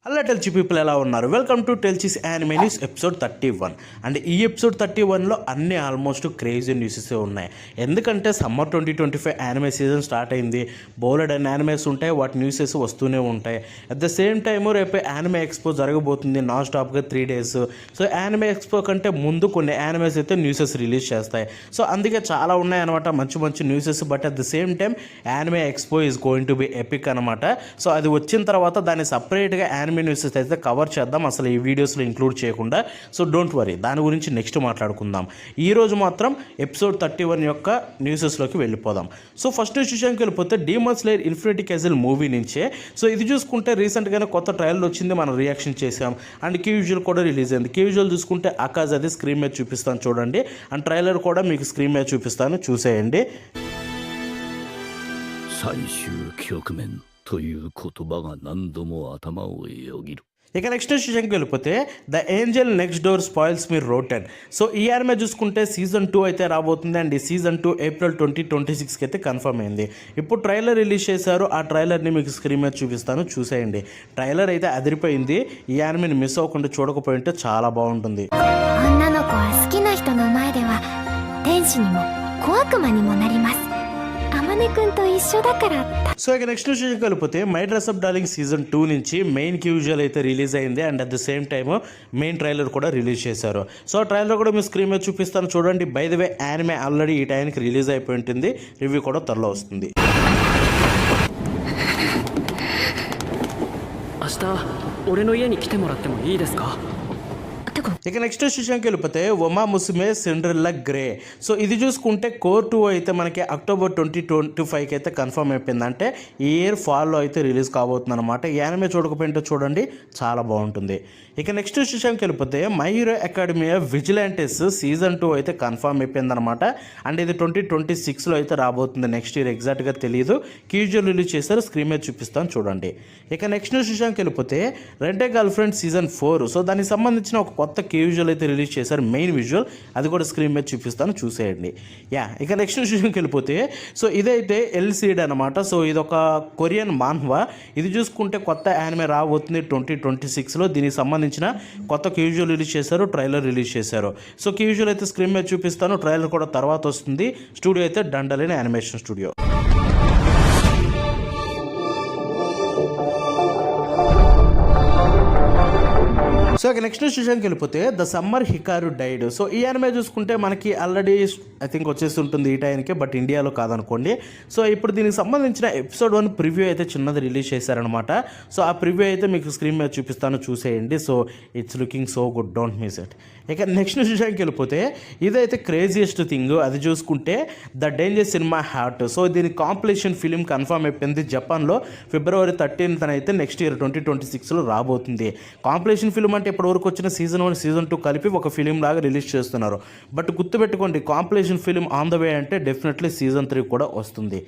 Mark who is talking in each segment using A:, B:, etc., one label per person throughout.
A: Hello టెల్చి people ఎలా ఉన్నారు? Welcome to Telchi's anime news episode 31. And ఈ ఎపిసోడ్ 31లో అన్ని ఆల్మోస్ట్ క్రేజీ న్యూసెస్ ఉన్నాయి. ఎందుకంటే సమ్మర్ 2025 యానిమే సీజన్ స్టార్ట్ అయింది. బోలెడ్ అండ్ యానిమేస్ ఉంటాయి, వాటి న్యూసెస్ వస్తూనే ఉంటాయి. అట్ ద సేమ్ టైము రేపు యానిమే ఎక్స్పో జరగబోతుంది నాన్ స్టాప్గా 3 days. సో యానిమే ఎక్స్పో కంటే ముందు కొన్ని యానిమేస్ అయితే న్యూసెస్ రిలీజ్ చేస్తాయి. సో అందుకే చాలా ఉన్నాయన్నమాట మంచి మంచి newses. But at the same time anime expo is going to be epic అనమాట. సో అది వచ్చిన తర్వాత దాన్ని సపరేట్గా యానిమే న్యూసెస్ అయితే కవర్ చేద్దాం, అసలు ఈ వీడియోస్లో ఇంక్లూడ్ చేయకుండా. సో డోంట్ వరీ, దాని గురించి నెక్స్ట్ మాట్లాడుకుందాం. ఈరోజు మాత్రం ఎపిసోడ్ 31 యొక్క న్యూసెస్లోకి వెళ్ళిపోదాం. సో ఫస్ట్ విషయానికి వెళ్ళిపోతే demon slayer infinity castle movie నుంచే. సో ఇది చూసుకుంటే రీసెంట్గానే కొత్త ట్రయల్ వచ్చింది, మనం రియాక్షన్ చేసాం. అండ్ కీ విజువల్ కూడా రిలీజ్ అయింది. కీ విజువల్ చూసుకుంటే ఆకాజ్ అది స్క్రీన్ మీద చూపిస్తాను చూడండి. అండ్ ట్రైలర్ కూడా మీకు స్క్రీన్ మీద చూపిస్తాను, చూసేయండి.
B: 最終局面という言葉が何度も頭をよぎる。
A: ఇక నెక్స్ట్ విషయానికి వెళ్ళిపోతే the Angel next door spoils me rotten. So ఈ యానిమే చూసుకుంటే సీజన్ 2 అయితే రాబోతుంది. అండ్ ఈ సీజన్ 2 ఏప్రిల్ 2026కి అయితే కన్ఫర్మ్ అయింది. ఇప్పుడు ట్రైలర్ రిలీజ్ చేశారు, ఆ ట్రైలర్ని మీకు స్క్రీన్ మీద చూపిస్తాను, చూసేయండి. ట్రైలర్ అయితే అదిరిపోయింది. ఈ యానిమేని మిస్ అవ్వకుండా చూడకపోయింటే చాలా బాగుంటుంది.
C: 女の子は好きな人の前では天使にも小悪魔にもなります。天音くんと一緒だから。
A: సో ఇక నెక్స్ట్ విషయం కలిపితే my dress up darling season 2 నుంచి మెయిన్ క్యూజువల్ అయితే రిలీజ్ అయింది. And at the same time main trailer కూడా రిలీజ్ చేశారు. సో ట్రైలర్ కూడా మీ స్క్రీన్ మీద చూపిస్తాను చూడండి. By the way anime already ఈ టైంకి రిలీజ్ అయిపోయి ఉంటుంది, రివ్యూ కూడా త్వరలో వస్తుంది.
D: 明日俺の家に来てもらってもいいですか？
A: ఇక నెక్స్ట్ విషయానికి వెళ్ళిపోతే ఒమా ముసుమే సిండ్రెల్లా గ్రే. సో ఇది చూసుకుంటే కోర్ 2 అయితే మనకి అక్టోబర్ 2025కి అయితే కన్ఫర్మ్ అయిపోయింది. అంటే ఈ ఇయర్ ఫాల్లో అయితే రిలీజ్ కాబోతుంది అనమాట. యానిమే చూడకపోయింటే చూడండి, చాలా బాగుంటుంది. ఇక నెక్స్ట్ విషయానికి వెళ్ళిపోతే మై హీరో అకాడమియా విజిలాంటెస్ సీజన్ 2 అయితే కన్ఫర్మ్ అయిపోయింది అనమాట. అండ్ ఇది 2026లో అయితే రాబోతుంది, నెక్స్ట్ ఇయర్ ఎగ్జాక్ట్గా తెలియదు. క్యూజువల్ రిలీజ్ చేస్తారు, స్క్రీన్ మీద చూపిస్తాను చూడండి. ఇక నెక్స్ట్ విషయానికి వెళ్ళిపోతే రెండే గర్ల్ ఫ్రెండ్ సీజన్ 4. సో దానికి సంబంధించిన ఒక కొత్త విజువల్ అయితే రిలీజ్ చేశారు, మెయిన్ విజువల్, అది కూడా స్క్రీన్ మీద చూపిస్తాను చూసేయండి. ఇక నెక్స్ట్ విషయంకి వెళ్ళిపోతే సో ఇదైతే ఎల్సీడ్ అనమాట. సో ఇది ఒక కొరియన్ మాన్హవా. ఇది చూసుకుంటే కొత్త యానిమే రాబోతుంది 2026లో. దీనికి సంబంధించిన కొత్త క్యూజువల్ రిలీజ్ చేశారు, ట్రైలర్ రిలీజ్ చేశారు. సో క్యూజువల్ అయితే స్క్రీన్ మీద చూపిస్తాను, ట్రైలర్ కూడా తర్వాత వస్తుంది. స్టూడియో అయితే డండలిన్ యానిమేషన్ స్టూడియో. సో ఇక నెక్స్ట్ విషయానికి వెళ్ళిపోతే the summer Hikaru died. So ఈ యానిమే చూసుకుంటే మనకి ఆల్రెడీ ఐ థింక్ వచ్చేసి ఉంటుంది ఈ టైంకి, బట్ ఇండియాలో కాదనుకోండి. సో ఇప్పుడు దీనికి సంబంధించిన ఎపిసోడ్ 1 ప్రివ్యూ అయితే చిన్నది రిలీజ్ చేశారనమాట. సో ఆ ప్రివ్యూ అయితే మీకు స్క్రీన్ మీద చూపిస్తాను, చూసేయండి. So it's looking so good, don't miss it. ఇక నెక్స్ట్ విషయానికి వెళ్ళిపోతే ఇదైతే క్రేజియస్ట్ థింగ్. అది చూసుకుంటే the danger cinema heart. So దీని కాంపిటీషన్ ఫిలిం కన్ఫర్మ్ అయిపోయింది. జపాన్లో ఫిబ్రవరి 13th అయితే నెక్స్ట్ ఇయర్ 2026లో రాబోతుంది. కాంపిటీషన్ ఫిలిం అంటే ఇప్పటివరకు వచ్చిన సీజన్ 1 సీజన్ 2 కలిపి ఒక ఫిలిం లాగా రిలీజ్ చేస్తున్నారు. బట్ గుర్తుపెట్టుకోండి, competition film on the way అంటే డెఫినెట్లీ సీజన్ 3 కూడా వస్తుంది.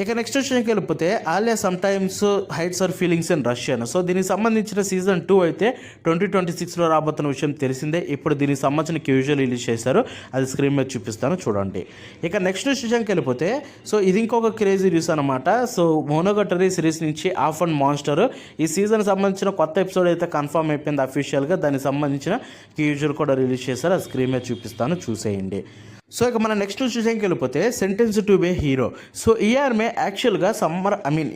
A: ఇక నెక్స్ట్ విషయానికి వెళ్ళిపోతే Alya sometimes hides her feelings in Russian. So దీనికి సంబంధించిన సీజన్ 2 అయితే 2026లో రాబోతున్న విషయం తెలిసిందే. ఇప్పుడు దీనికి సంబంధించిన క్యూజువల్ రిలీజ్ చేశారు, అది స్క్రీన్ మీద చూపిస్తాను చూడండి. ఇక నెక్స్ట్ విషయానికి వెళ్ళిపోతే సో ఇది ఇంకొక క్రేజీ న్యూస్ అనమాట. సో మోనోగటరీ సిరీస్ నుంచి ఆఫ్ అండ్ మాన్స్టర్ ఈ సీజన్ సంబంధించిన కొత్త ఎపిసోడ్ అయితే కన్ఫర్మ్ అయిపోయింది అఫీషియల్గా. దానికి సంబంధించిన క్యూజువల్ కూడా రిలీజ్ చేశారు, అది స్క్రీన్ మీద చూపిస్తాను చూసేయండి. సో ఇక మన నెక్స్ట్ విషయంకి వెళ్ళిపోతే sentenced to be hero. So ఈ యానిమే యాక్చువల్గా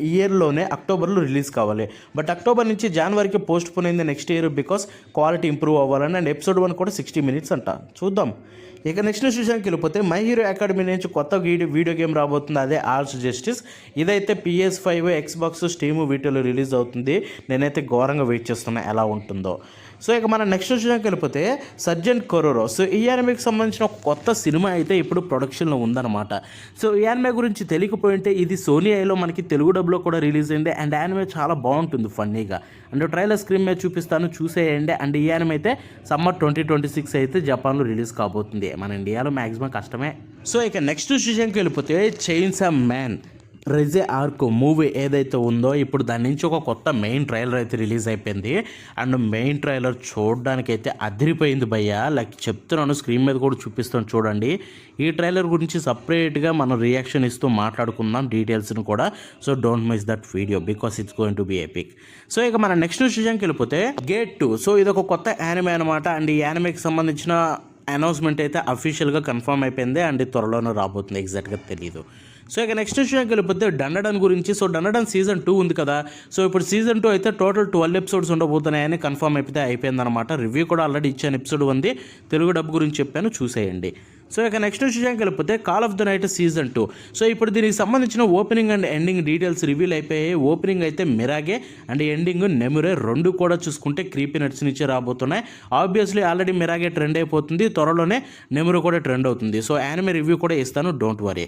A: ఈ ఇయర్లోనే అక్టోబర్లో రిలీజ్ కావాలి. బట్ అక్టోబర్ నుంచి జనవరికి పోస్ట్ పోన్ అయింది next year, because quality improve అవ్వాలని. అండ్ ఎపిసోడ్ 1 కూడా 60 minutes అంట, చూద్దాం. ఇక నెక్స్ట్ విషయానికి వెళ్ళిపోతే మై హీరో అకాడమీ నుంచి కొత్త వీడియో గేమ్ రాబోతుంది, అదే ఆర్ట్స్ జస్టిస్. ఇదైతే PS5, Xbox, స్టీమ్ వీటిలో రిలీజ్ అవుతుంది. నేనైతే ఘోరంగా వెయిట్ చేస్తున్నా ఎలా ఉంటుందో. సో ఇక మన నెక్స్ట్ విషయానికి వెళ్ళిపోతే సర్జెంట్ కొరోరో. సో ఈ యానిమేకి సంబంధించిన ఒక కొత్త సినిమా అయితే ఇప్పుడు ప్రొడక్షన్లో ఉందన్నమాట. సో ఈ యానిమే గురించి తెలియకపోయింటే ఇది సోనీ ఐలో మనకి తెలుగు డబ్లో కూడా రిలీజ్ అయింది. అండ్ యానిమే చాలా బాగుంటుంది ఫన్నీగా. అండ్ ట్రైలర్ స్క్రీన్ మీద చూపిస్తాను చూసేయండి. అండ్ ఈ యానిమే అయితే సమ్మర్ 2026 అయితే జపాన్లో రిలీజ్ కాబోతుంది. మన ఇండియాలో మ్యాక్సిమం కష్టమే. సో ఇక నెక్స్ట్ విషయానికి వెళ్ళిపోతే చైన్సా మ్యాన్. రెజే ఆర్క్ మూవీ ఏదైతే ఉందో ఇప్పుడు దాని నుంచి ఒక కొత్త మెయిన్ ట్రైలర్ అయితే రిలీజ్ అయిపోయింది. అండ్ మెయిన్ ట్రైలర్ చూడడానికి అయితే అదిరిపోయింది భయ్య. లైక్ చెప్తున్నాను, స్క్రీన్ మీద కూడా చూపిస్తాను చూడండి. ఈ ట్రైలర్ గురించి సపరేట్గా మనం రియాక్షన్ ఇస్తూ మాట్లాడుకుందాం డీటెయిల్స్ని కూడా. So don't miss that video because it's going to be epic. So ఇక మన నెక్స్ట్ విషయానికి వెళ్ళిపోతే గేట్ 2. సో ఇది ఒక కొత్త యానిమే అనమాట. అండ్ ఈ యానిమేకి సంబంధించిన అనౌన్స్మెంట్ అయితే అఫీషియల్గా కన్ఫర్మ్ అయిపోయింది. అండ్ త్వరలోనే రాబోతుంది, ఎగ్జాక్ట్గా తెలియదు. సో ఇక నెక్స్ట్ విషయానికి వెళ్ళిపోతే డండడన్ గురించి. సో డండడన్ సీజన్ 2 ఉంది కదా. సో ఇప్పుడు సీజన్ 2 అయితే టోటల్ 12 ఎపిసోడ్స్ ఉండబోతున్నాయని కన్ఫర్మ్ అయిపోయిందనమాట. రివ్యూ కూడా ఆల్రెడీ ఇచ్చాను, ఎపిసోడ్ ఉంది, తెలుగు డబ్ గురించి చెప్పాను, చూసేయండి. సో ఇక నెక్స్ట్ విషయానికి వెళ్ళిపోతే call of the night season 2. So ఇప్పుడు దీనికి సంబంధించిన opening and ending details reveal అయిపోయాయి. ఓపెనింగ్ అయితే మిరాగే అండ్ ఎండింగ్ నెమురే, రెండు కూడా చూసుకుంటే క్రీపీ నట్స్ నుంచి రాబోతున్నాయి. ఆబ్వియస్లీ ఆల్రెడీ మిరాగే ట్రెండ్ అయిపోతుంది, త్వరలోనే నెమురు కూడా ట్రెండ్ అవుతుంది. సో యానిమే రివ్యూ కూడా ఇస్తాను, డోంట్ వరీ.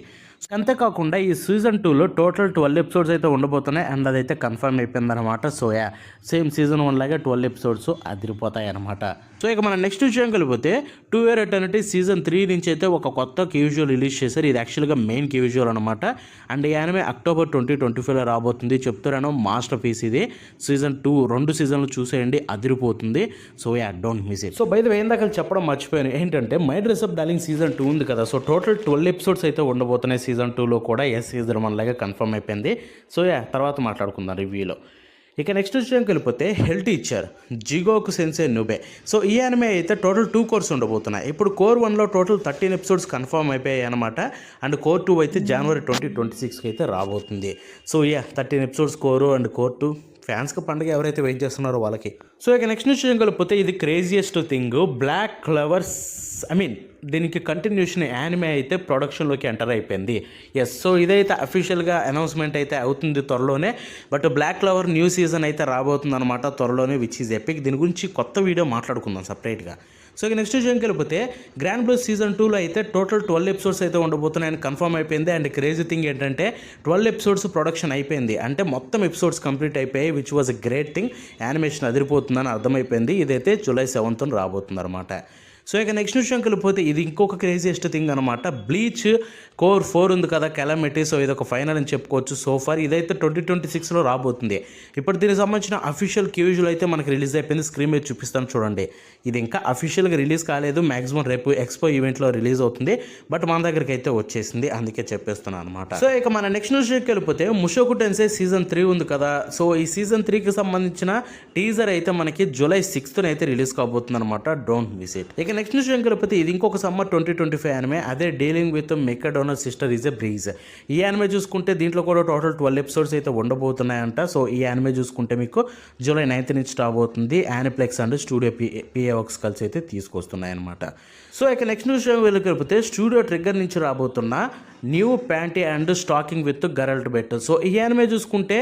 A: అంతేకాకుండా ఈ సీజన్ 2లో టోటల్ 12 ఎపిసోడ్స్ అయితే ఉండబోతున్నాయి. అండ్ అదైతే కన్ఫర్మ్ అయిపోయిందనమాట. సో సేమ్ సీజన్ 1 లాగే 12 ఎపిసోడ్స్ అదిరిపోతాయి అనమాట. సో ఇక మన నెక్స్ట్ విషయం వెళ్ళిపోతే 2 Year Eternity సీజన్ 3 నుంచి అయితే ఒక కొత్త క్యూజువల్ రిలీజ్ చేశారు. ఇది యాక్చువల్గా మెయిన్ క్యూజువల్ అనమాట. అండ్ ఈ యానిమే అక్టోబర్ 2025లో రాబోతుంది. చెప్తున్నాను, మాస్టర్ పీస్ ఇది. సీజన్ 2 2 సీజన్లు చూసేయండి, అదిరిపోతుంది. So don't miss it. So by the way ఇందాక చెప్పడం మర్చిపోయాను ఏంటంటే my dress up darling season 2 ఉంది కదా. సో టోటల్ 12 ఎపిసోడ్స్ అయితే ఉండబోతున్నాయి సీజన్ 2లో కూడా. సీజన్ 1 లాగా కన్ఫర్మ్ అయిపోయింది. సో తర్వాత మాట్లాడుకుందాం రివ్యూలో. ఇక నెక్స్ట్ విషయంకి వెళ్ళిపోతే హెల్ టీచర్ జిగోకు సెన్సే నుబే. సో ఈ యానిమే అయితే టోటల్ 2 కోర్స్ ఉండబోతున్నాయి. ఇప్పుడు కోర్ 1లో టోటల్ 13 ఎపిసోడ్స్ కన్ఫర్మ్ అయిపోయాయి అనమాట. అండ్ కోర్ 2 అయితే జనవరి 2026కి అయితే రాబోతుంది. సో 13 ఎపిసోడ్స్ కోరు అండ్ కోర్ 2 ఫ్యాన్స్కి పండుగ ఎవరైతే వెయిట్ చేస్తున్నారో వాళ్ళకి. సో ఇక నెక్స్ట్ విషయం వెళ్ళిపోతే ఇది క్రేజియస్ట్ థింగ్, బ్లాక్ క్లవర్స్ దీనికి కంటిన్యూషన్ యానిమే అయితే ప్రొడక్షన్లోకి ఎంటర్ అయిపోయింది. సో ఇదైతే అఫీషియల్గా అనౌన్స్మెంట్ అయితే అవుతుంది త్వరలోనే. But Black Clover new season అయితే రాబోతుంది అనమాట త్వరలోనే, విచ్ ఈజ్ ఎపిక్. దీని గురించి కొత్త వీడియో మాట్లాడుకుందాం సపరేట్గా. సో ఇక నెక్స్ట్ విషయంకి వెళ్ళిపోతే గ్రాండ్ బ్లూ సీజన్ 2లో అయితే టోటల్ 12 ఎపిసోడ్స్ అయితే ఉండబోతున్నాయని కన్ఫర్మ్ అయిపోయింది. అండ్ క్రేజీ థింగ్ ఏంటంటే 12 ఎపిసోడ్స్ ప్రొడక్షన్ అయిపోయింది, అంటే మొత్తం ఎపిసోడ్స్ కంప్లీట్ అయిపోయాయి, which was a great thing. Animation అదిరిపోతుందని అర్థమైపోయింది. ఇదైతే జూలై 7th రాబోతుంది అనమాట. సో ఇక నెక్స్ట్ విషయం వెళ్ళిపోతే ఇది ఇంకొక క్రేజియస్ట్ థింగ్ అనమాట. బ్లీచ్ కోర్ 4 ఉంది కదా, కెలమిటీ. సో ఇది ఒక ఫైనల్ అని చెప్పుకోవచ్చు. సో ఫార్ ఇదైతే 2026లో రాబోతుంది. ఇప్పుడు దీనికి సంబంధించిన అఫీషియల్ క్యూజువల్ అయితే మనకి రిలీజ్ అయిపోయింది. స్క్రీన్ మీద చూపిస్తాను చూడండి. ఇది ఇంకా అఫీషియల్గా రిలీజ్ కాలేదు, మ్యాక్సిమం రేపు ఎక్స్పో ఈవెంట్లో రిలీజ్ అవుతుంది. బట్ మన దగ్గరికి అయితే వచ్చేసింది, అందుకే చెప్పేస్తున్నాను అనమాట. సో ఇక మన నెక్స్ట్ విషయంకి వెళ్ళిపోతే ముషోకు టెన్సై సీజన్ 3 ఉంది కదా. సో ఈ సీజన్ 3కి సంబంధించిన టీజర్ అయితే మనకి జూలై 6th అయితే రిలీజ్ కాబోతుంది అనమాట. Don't miss it. ఇక నెక్స్ట్ విషయం కలిపితే ఇది ఇంకొక సమ్మర్ 2025 యానిమే. అదే dealing with Mikadono sister is a breeze. ఈ యానిమే చూసుకుంటే దీంట్లో కూడా టోటల్ 12 ఎపిసోడ్స్ అయితే ఉండబోతున్నాయంట. సో ఈ యానిమే చూసుకుంటే మీకు జూలై 9th నుంచి రాబోతుంది. యానిప్లెక్స్ అండ్ స్టూడియో పిఏ వర్క్స్ కలిసి అయితే తీసుకొస్తున్నాయి అనమాట. సో ఇక నెక్స్ట్ విషయం వెళ్ళిపోతే స్టూడియో ట్రిగ్గర్ నుంచి రాబోతున్న new panty and stocking with garterbelt. So ఈ యానిమే చూసుకుంటే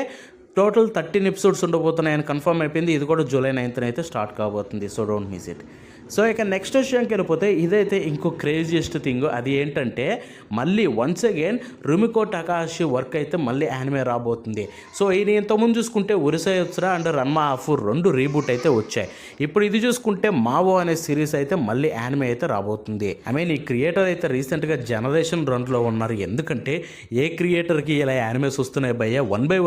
A: టోటల్ 13 ఎపిసోడ్స్ ఉండబోతున్నాయని కన్ఫర్మ్ అయిపోయింది. ఇది కూడా జూలై 9th అయితే స్టార్ట్ కాబోతుంది. So don't miss it. So ఇక నెక్స్ట్ విషయంకి వెళ్ళిపోతే ఇదైతే ఇంకో క్రేజియస్ట్ థింగ్. అది ఏంటంటే మళ్ళీ once again Rumiko Takahashi work అయితే మళ్ళీ యానిమే రాబోతుంది. సో ఇది ఇంతకుముందు చూసుకుంటే Urusei Yatsura and Ranma half 2 reboot అయితే వచ్చాయి. ఇప్పుడు ఇది చూసుకుంటే మావో అనే సిరీస్ అయితే మళ్ళీ యానిమే అయితే రాబోతుంది. ఈ క్రియేటర్ అయితే రీసెంట్గా జనరేషన్ 2లో ఉన్నారు. ఎందుకంటే ఏ క్రియేటర్కి ఇలా యానిమేస్ వస్తున్నాయి భయ్య, 1 by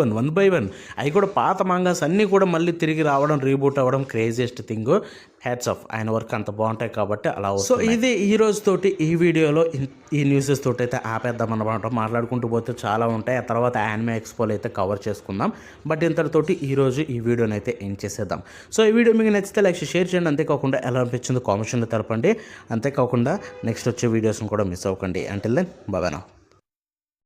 A: 1 అవి కూడా పాత మాంగాస్ అన్నీ కూడా మళ్ళీ తిరిగి రావడం, రీబూట్ అవ్వడం క్రేజియస్ట్ థింగ్. హ్యాట్స్ ఆఫ్, ఆయన వర్క్ అంత బాగుంటాయి కాబట్టి అలా. సో ఇది ఈ రోజు తోటి ఈ వీడియోలో ఈ న్యూసెస్ తోటి అయితే ఆపేద్దాం అన్నమాట. మాట్లాడుకుంటూ పోతే చాలా ఉంటాయి. ఆ తర్వాత యానిమే ఎక్స్పోలో అయితే కవర్ చేసుకుందాం. బట్ ఇంతటితోటి ఈరోజు ఈ వీడియోని అయితే ఎండ్ చేసేద్దాం. సో ఈ వీడియో మీకు నచ్చితే లైక్ షేర్ చేయండి. అంతేకాకుండా ఎలా అనిపించిందో కామెంట్స్లో తెలపండి. అంతేకాకుండా నెక్స్ట్ వచ్చే వీడియోస్ని కూడా మిస్ అవ్వకండి. Until then bye bye now.